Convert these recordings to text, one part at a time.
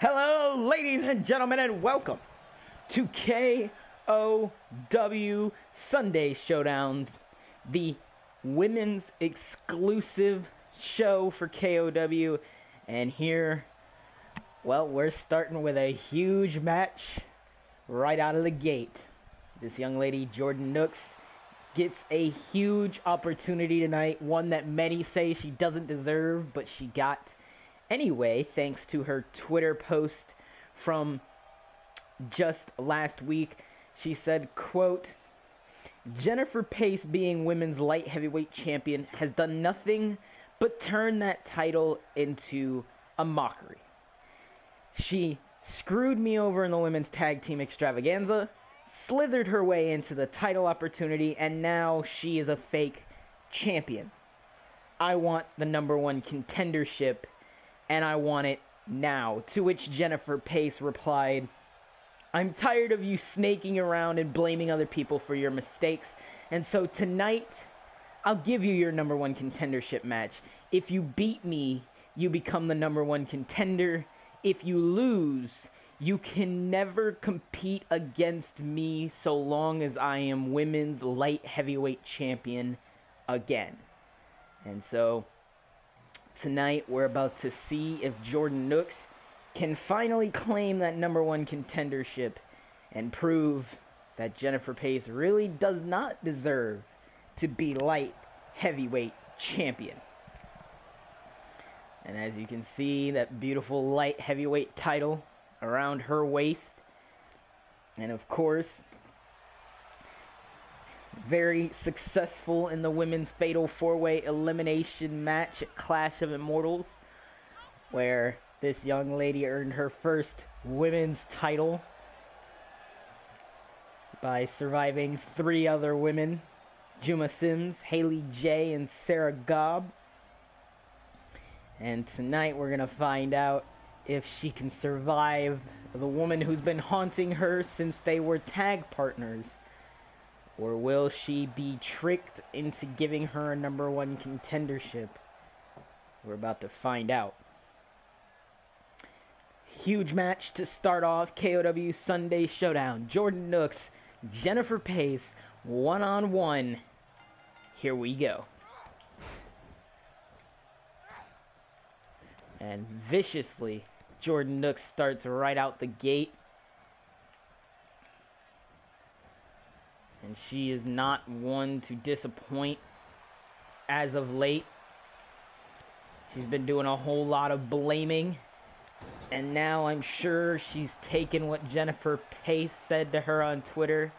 Hello, ladies and gentlemen, and welcome to K.O.W Sunday Showdowns, the women's exclusive show for K.O.W. And here, well, we're starting with a huge match right out of the gate. This young lady, Jordyn Nooks, gets a huge opportunity tonight, one that many say she doesn't deserve, but she got anyway, thanks to her Twitter post from just last week. She said, quote, "Jennifer Pace being women's light heavyweight champion has done nothing but turn that title into a mockery. She screwed me over in the women's tag team extravaganza, slithered her way into the title opportunity, and now she is a fake champion. I want the #1 contendership, and I want it now." To which Jennifer Pace replied, "I'm tired of you snaking around and blaming other people for your mistakes, and so tonight, I'll give you your #1 contendership match. If you beat me, you become the #1 contender. If you lose, you can never compete against me so long as I am women's light heavyweight champion again." And so tonight, we're about to see if Jordyn Nooks can finally claim that #1 contendership and prove that Jennifer Pace really does not deserve to be light heavyweight champion. And as you can see, that beautiful light heavyweight title around her waist. And of course, very successful in the women's fatal 4-way elimination match at Clash of Immortals, where this young lady earned her first women's title by surviving 3 other women: Juma Sims, Haley J, and Sarah Gobb. And tonight we're going to find out if she can survive the woman who's been haunting her since they were tag partners. Or will she be tricked into giving her a #1 contendership? We're about to find out. Huge match to start off. K.O.W Sunday Showdown. Jordyn Nooks, Jennifer Pace, one-on-one. Here we go. And viciously, Jordyn Nooks starts right out the gate. And she is not one to disappoint as of late. She's been doing a whole lot of blaming. And now I'm sure she's taken what Jennifer Pace said to her on Twitter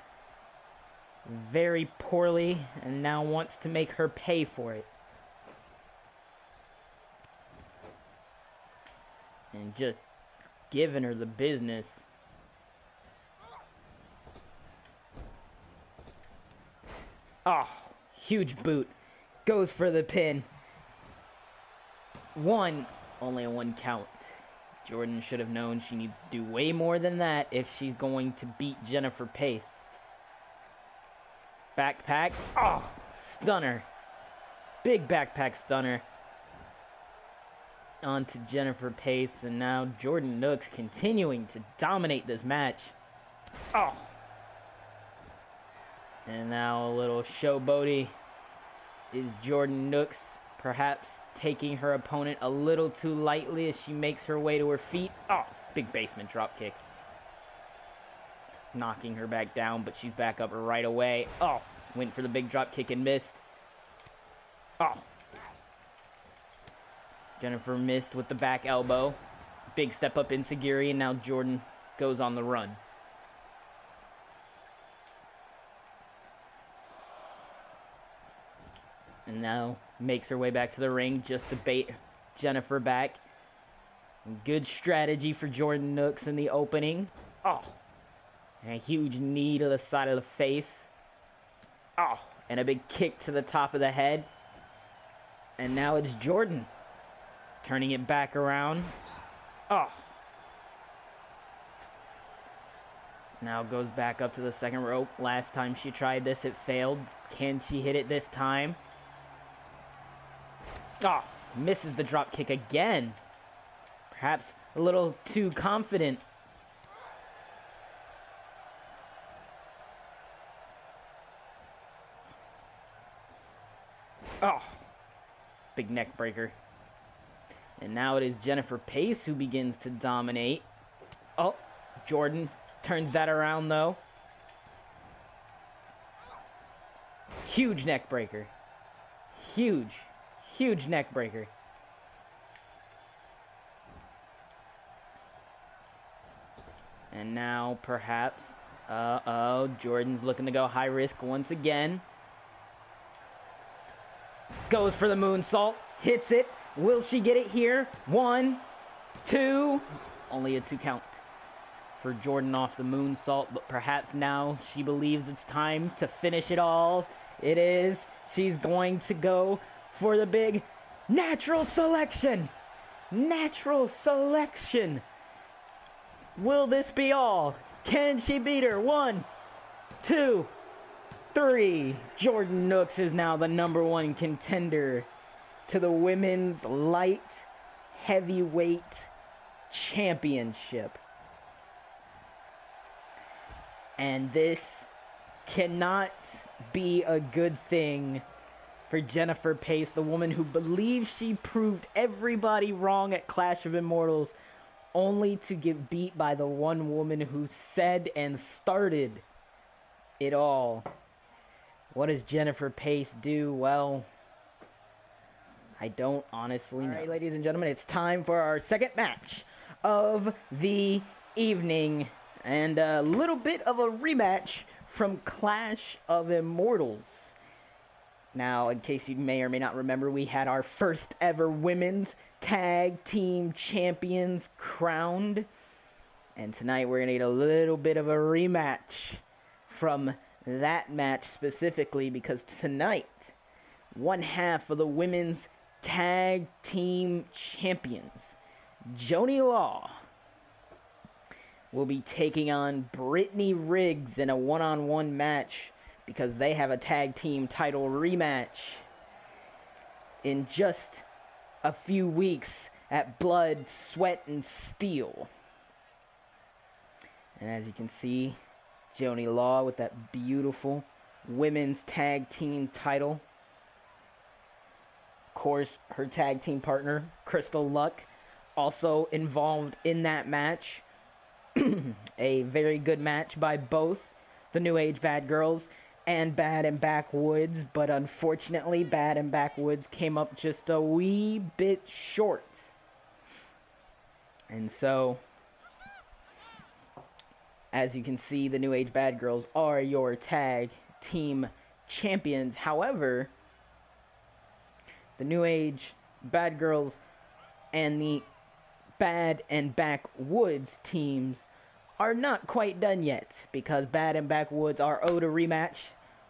very poorly and now wants to make her pay for it. And just giving her the business. Oh, huge boot. Goes for the pin. Only a 1 count. Jordyn should have known she needs to do way more than that if she's going to beat Jennifer Pace. Backpack. Oh, stunner. Big backpack stunner. On to Jennifer Pace, and now Jordyn Nooks continuing to dominate this match. Oh! And now a little showboaty is Jordyn Nooks, perhaps taking her opponent a little too lightly as she makes her way to her feet. Oh, big basement dropkick. Knocking her back down, but she's back up right away. Oh, went for the big dropkick and missed. Oh. Jennifer missed with the back elbow. Big step up enziguri, and now Jordyn goes on the run. And now makes her way back to the ring just to bait Jennifer back. Good strategy for Jordyn Nooks in the opening. Oh. And a huge knee to the side of the face. Oh. And a big kick to the top of the head. And now it's Jordyn turning it back around. Oh. Now goes back up to the second rope. Last time she tried this, it failed. Can she hit it this time? Oh, misses the drop kick again. Perhaps a little too confident. Oh, big neck breaker. And now it is Jennifer Pace who begins to dominate. Oh, Jordan turns that around though. Huge neck breaker. Huge, huge neck breaker. And now perhaps, Jordan's looking to go high risk once again. Goes for the moonsault, hits it. Will she get it here? 1, 2. Only a 2 count for Jordan off the moonsault, but perhaps now she believes it's time to finish it all. It is. She's going to go for the big natural selection. Natural selection. Will this be all? Can she beat her? 1, 2, 3. Jordan Nooks is now the #1 contender to the women's light heavyweight championship. And this cannot be a good thing for Jennifer Pace, the woman who believes she proved everybody wrong at Clash of Immortals, only to get beat by the one woman who said and started it all. What does Jennifer Pace do? Well, I don't honestly know. All right, ladies and gentlemen, it's time for our second match of the evening. And a little bit of a rematch from Clash of Immortals. Now, in case you may or may not remember, we had our first ever women's tag team champions crowned. And tonight we're going to get a little bit of a rematch from that match specifically, because tonight, one half of the women's tag team champions, Joni Law, will be taking on Brittany Riggs in a one-on-one match, because they have a tag team title rematch in just a few weeks at Blood, Sweat, and Steel. And as you can see, Joni Law with that beautiful women's tag team title. Of course, her tag team partner, Crystal Luck, also involved in that match. A very good match by both the New Age Bad Girls and Bad and Backwoods, but unfortunately Bad and Backwoods came up just a wee bit short. And so, as you can see, the New Age Bad Girls are your tag team champions. However, the New Age Bad Girls and the Bad and Backwoods teams are not quite done yet, because Bad and Backwoods are owed a rematch.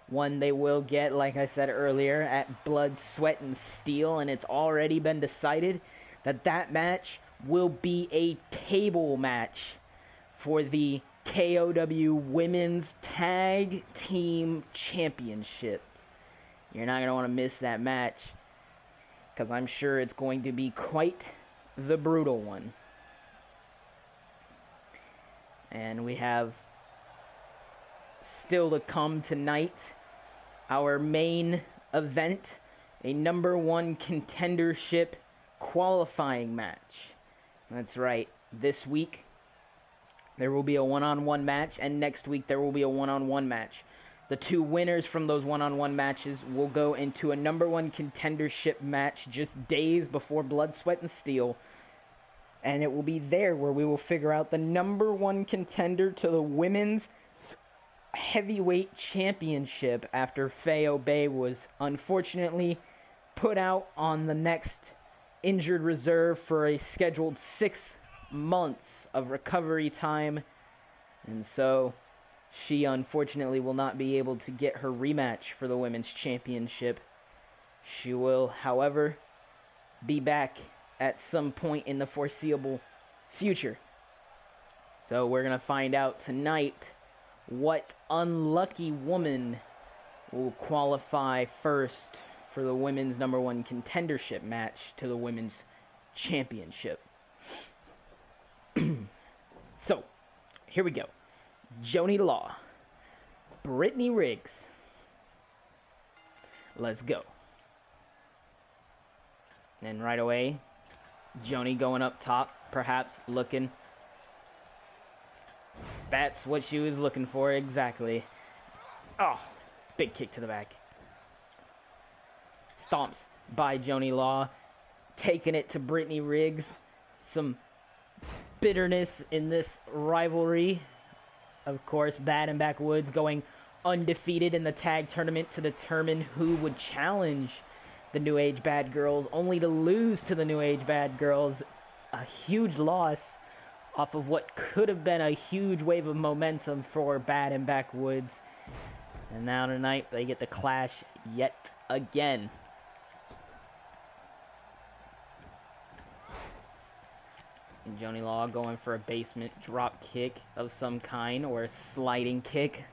One they will get, like I said earlier, at Blood, Sweat, and Steel, and it's already been decided that that match will be a table match for the K.O.W Women's Tag Team Championships. You're not going to want to miss that match, because I'm sure it's going to be quite the brutal one. And we have still to come tonight our main event, a #1 contendership qualifying match. That's right, this week there will be a one-on-one match, and next week there will be a one-on-one match. The two winners from those one-on-one matches will go into a #1 contendership match just days before Blood, Sweat, and Steel. And it will be there where we will figure out the #1 contender to the women's heavyweight championship, after Faye Bay was unfortunately put out on the next injured reserve for a scheduled 6 months of recovery time. And so she unfortunately will not be able to get her rematch for the women's championship. She will, however, be back at some point in the foreseeable future. So we're going to find out tonight what unlucky woman will qualify first for the women's #1 contendership match to the women's championship. So, here we go. Joni Law, Brittany Riggs. Let's go. And right away, Joni going up top, perhaps looking. That's what she was looking for, exactly. Oh, big kick to the back. Stomps by Joni Law, taking it to Brittany Riggs. Some bitterness in this rivalry. Of course, Bad and Backwoods going undefeated in the tag tournament to determine who would challenge the New Age Bad Girls, only to lose to the New Age Bad Girls. A huge loss off of what could have been a huge wave of momentum for Bad and Backwoods. And now tonight, they get the clash yet again. And Joni Law going for a basement drop kick of some kind, or a sliding kick.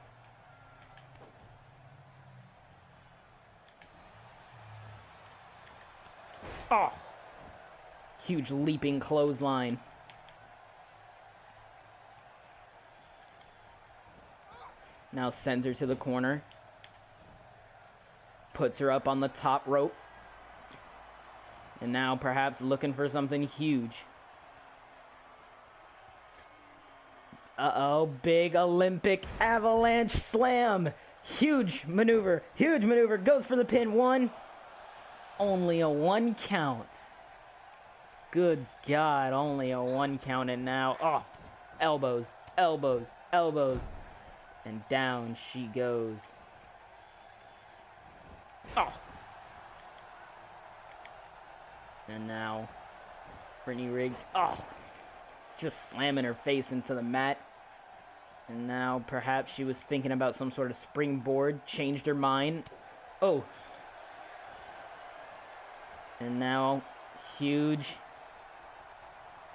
Oh! Huge leaping clothesline. Now sends her to the corner. Puts her up on the top rope. And now perhaps looking for something huge. Uh-oh, big Olympic avalanche slam. Huge maneuver, goes for the pin. One. Only a 1 count. Good God, only a 1 count. And now, oh, elbows, elbows, elbows. And down she goes. Oh. And now, Brittany Riggs, oh, just slamming her face into the mat. And now perhaps she was thinking about some sort of springboard, changed her mind. Oh. And now, huge.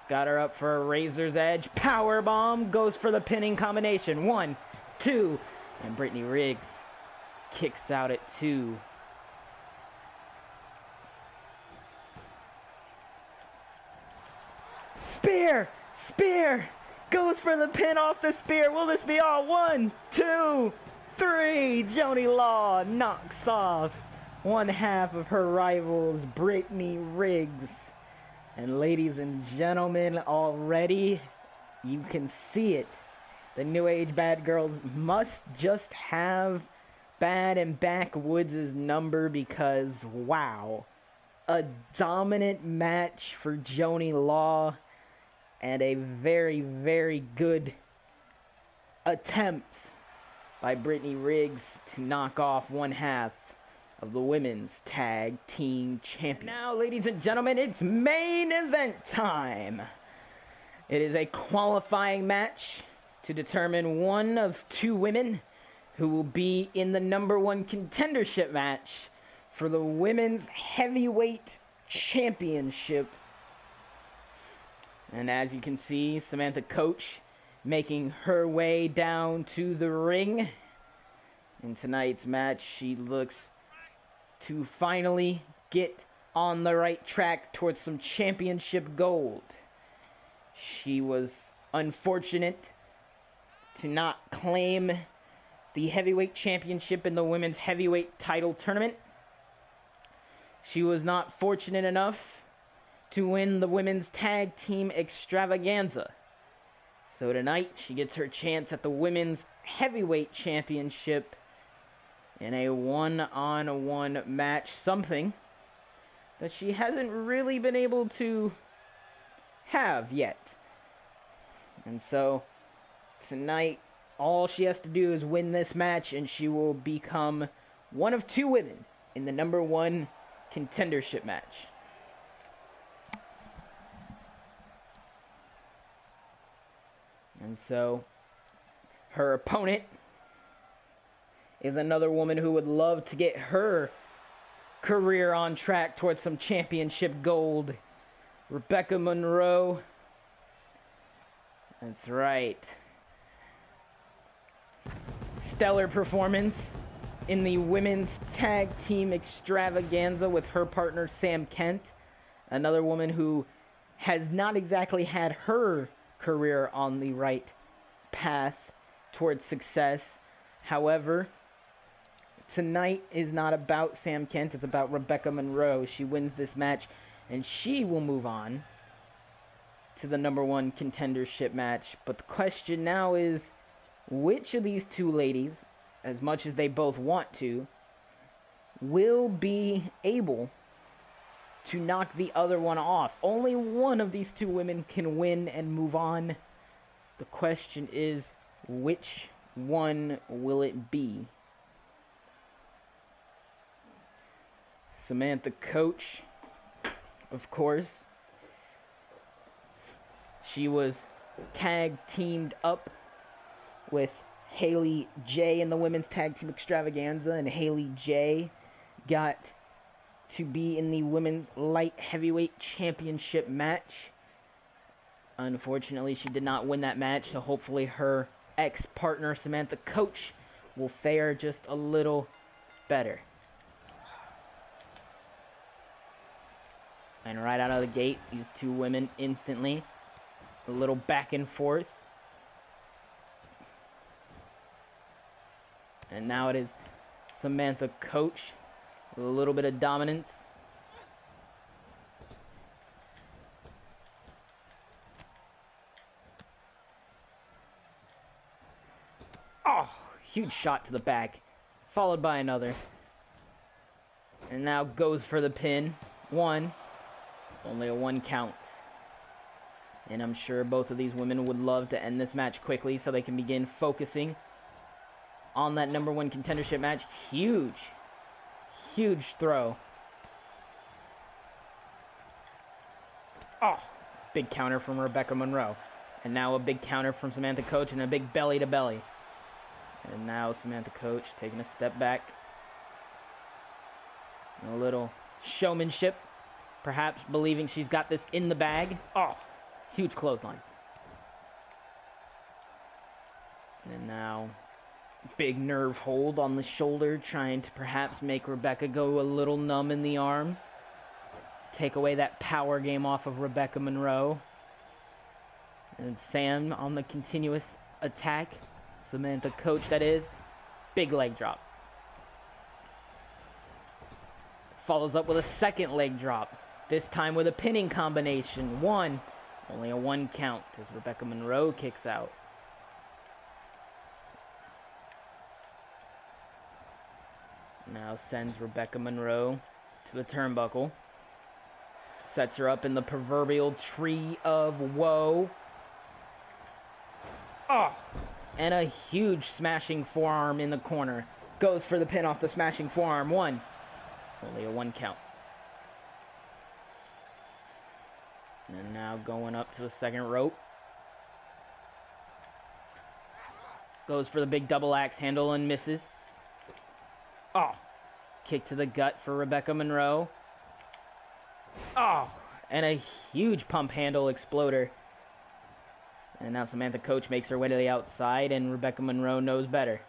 Got her up for a razor's edge. Power bomb, goes for the pinning combination. 1, 2, and Brittany Riggs kicks out at 2. Spear! Spear! Goes for the pin off the spear. Will this be all? 1, 2, 3. Joni Law knocks off one half of her rivals, Brittany Riggs. And ladies and gentlemen, already you can see it. The New Age Bad Girls must just have Bad and Backwoods' number, because, wow. A dominant match for Joni Law. And a very, very good attempt by Brittany Riggs to knock off one half of the Women's Tag Team Champion. Now, ladies and gentlemen, it's main event time. It is a qualifying match to determine one of 2 women who will be in the #1 contendership match for the Women's Heavyweight Championship. And as you can see, Samantha Koach making her way down to the ring. In tonight's match, she looks to finally get on the right track towards some championship gold. She was unfortunate to not claim the heavyweight championship in the women's heavyweight title tournament. She was not fortunate enough to win the women's tag team extravaganza. So tonight, she gets her chance at the women's heavyweight championship in a 1-on-1 match, something that she hasn't really been able to have yet. And so tonight, all she has to do is win this match, and she will become one of 2 women in the #1 contendership match. And so, her opponent is another woman who would love to get her career on track towards some championship gold. Rebecca Monrow. That's right. Stellar performance in the women's tag team extravaganza with her partner Sam Kent. Another woman who has not exactly had her career on the right path towards success. However, tonight is not about Sam Kent. It's about Rebecca Monroe. She wins this match, and she will move on to the #1 contendership match. But the question now is, which of these two ladies, as much as they both want to, will be able to knock the other one off? Only one of these two women can win and move on. The question is, which one will it be? Samantha Koach, of course. She was tag teamed up with Haley J in the women's tag team extravaganza, and Haley J got to be in the women's light heavyweight championship match. Unfortunately, she did not win that match, so hopefully her ex-partner Samantha Koach will fare just a little better. And right out of the gate, these two women instantly a little back and forth. And now it is Samantha Koach with a little bit of dominance. Oh, huge shot to the back, followed by another. And now goes for the pin. One. Only a 1 count. And I'm sure both of these women would love to end this match quickly so they can begin focusing on that #1 contendership match. Huge throw. Oh, big counter from Rebecca Monroe. And now a big counter from Samantha Koach and a big belly to belly. And now Samantha Koach taking a step back. And a little showmanship. Perhaps believing she's got this in the bag. Oh, huge clothesline. And now big nerve hold on the shoulder, trying to perhaps make Rebecca go a little numb in the arms. Take away that power game off of Rebecca Monroe. And Sam on the continuous attack. Samantha Koach, that is. Big leg drop. Follows up with a second leg drop. This time with a pinning combination. One. Only a 1 count as Rebecca Monroe kicks out. Now sends Rebecca Monroe to the turnbuckle. Sets her up in the proverbial tree of woe. Oh! And a huge smashing forearm in the corner. Goes for the pin off the smashing forearm. One. Only a 1 count. And now going up to the second rope. Goes for the big double axe handle and misses. Oh. Kick to the gut for Rebecca Monroe. Oh. And a huge pump handle exploder. And now Samantha Koach makes her way to the outside, and Rebecca Monroe knows better.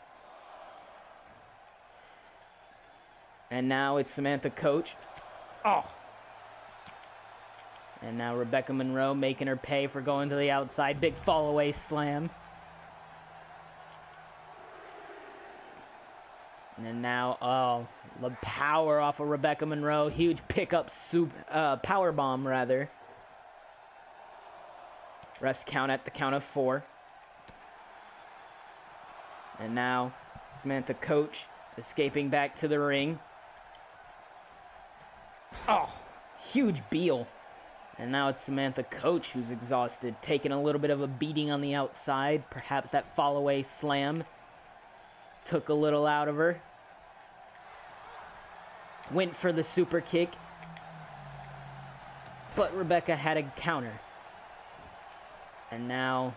And now it's Samantha Koach. Oh. And now Rebecca Monroe making her pay for going to the outside. Big fall away slam. And then now, oh, the power off of Rebecca Monroe. Huge pickup power bomb, rather. Refs count at the count of 4. And now Samantha Koach escaping back to the ring. Oh, huge Beal. And now it's Samantha Koach who's exhausted, taking a little bit of a beating on the outside. Perhaps that fall-away slam took a little out of her. Went for the super kick. But Rebecca had a counter. And now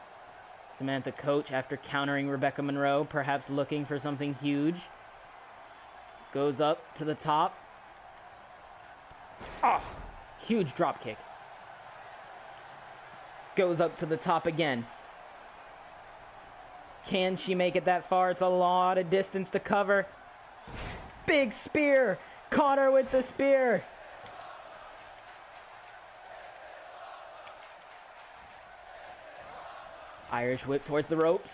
Samantha Koach, after countering Rebecca Monroe, perhaps looking for something huge, goes up to the top. Oh, huge drop kick. Goes up to the top again. Can she make it that far? It's a lot of distance to cover. Big spear. Caught her with the spear. Irish whip towards the ropes.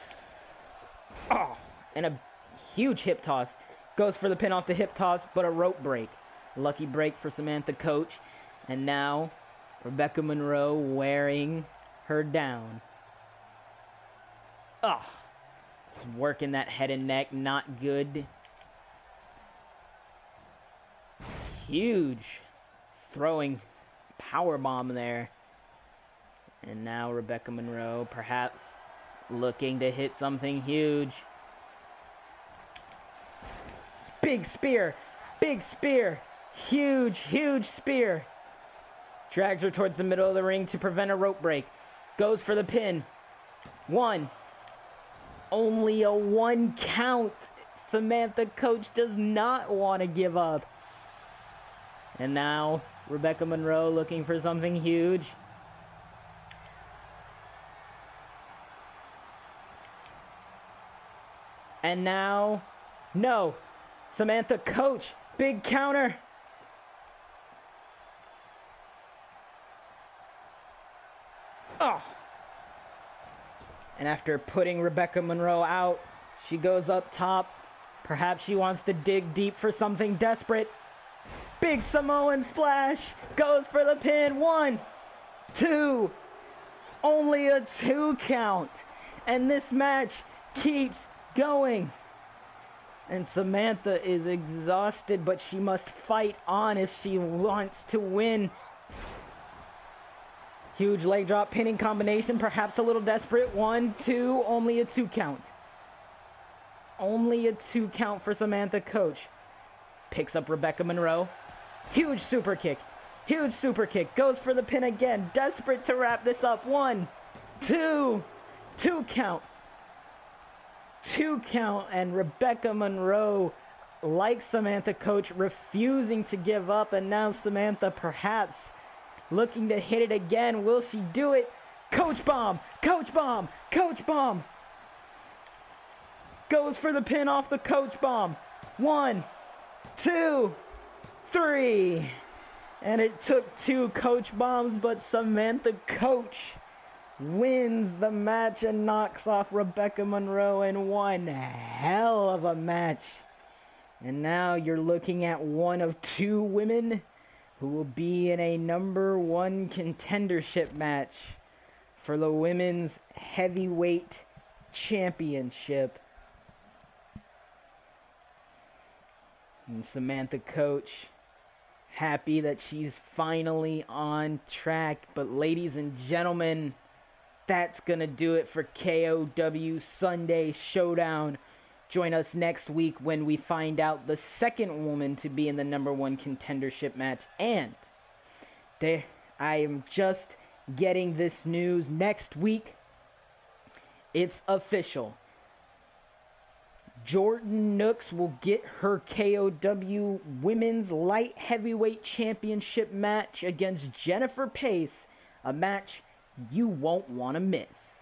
Oh, and a huge hip toss. Goes for the pin off the hip toss, but a rope break. Lucky break for Samantha Koach. And now Rebecca Monroe wearing her down. Oh, just working that head and neck, not good. Huge throwing power bomb there. And now Rebecca Monroe perhaps looking to hit something huge. Big spear, huge, huge spear. Drags her towards the middle of the ring to prevent a rope break. Goes for the pin. 1. Only a 1 count. Samantha Koach does not want to give up. And now Rebecca Monroe looking for something huge. And now, no. Samantha Koach, big counter. Oh. And after putting Rebecca Monroe out, she goes up top. Perhaps she wants to dig deep for something desperate. Big Samoan splash. Goes for the pin. 1, 2. Only a 2 count. And this match keeps going. And Samantha is exhausted, but she must fight on if she wants to win. Huge leg drop pinning combination, perhaps a little desperate. 1, 2, only a 2 count. Only a 2 count for Samantha Koach. Picks up Rebecca Monroe. Huge super kick. Huge super kick. Goes for the pin again. Desperate to wrap this up. 1, 2. 2 count. 2 count, and Rebecca Monroe, like Samantha Koach, refusing to give up. And now Samantha perhaps looking to hit it again. Will she do it? Koach bomb! Koach bomb! Koach bomb! Goes for the pin off the Koach bomb. 1, 2, 3. And it took 2 Koach bombs, but Samantha Koach wins the match and knocks off Rebecca Monroe in one hell of a match. And now you're looking at one of 2 women who will be in a #1 contendership match for the Women's Heavyweight Championship. And Samantha Koach, happy that she's finally on track. But ladies and gentlemen, that's going to do it for K.O.W Sunday Showdown. Join us next week when we find out the second woman to be in the #1 contendership match. And I am just getting this news next week. It's official. Jordan Nooks will get her K.O.W Women's Light Heavyweight Championship match against Jennifer Pace, a match you won't want to miss.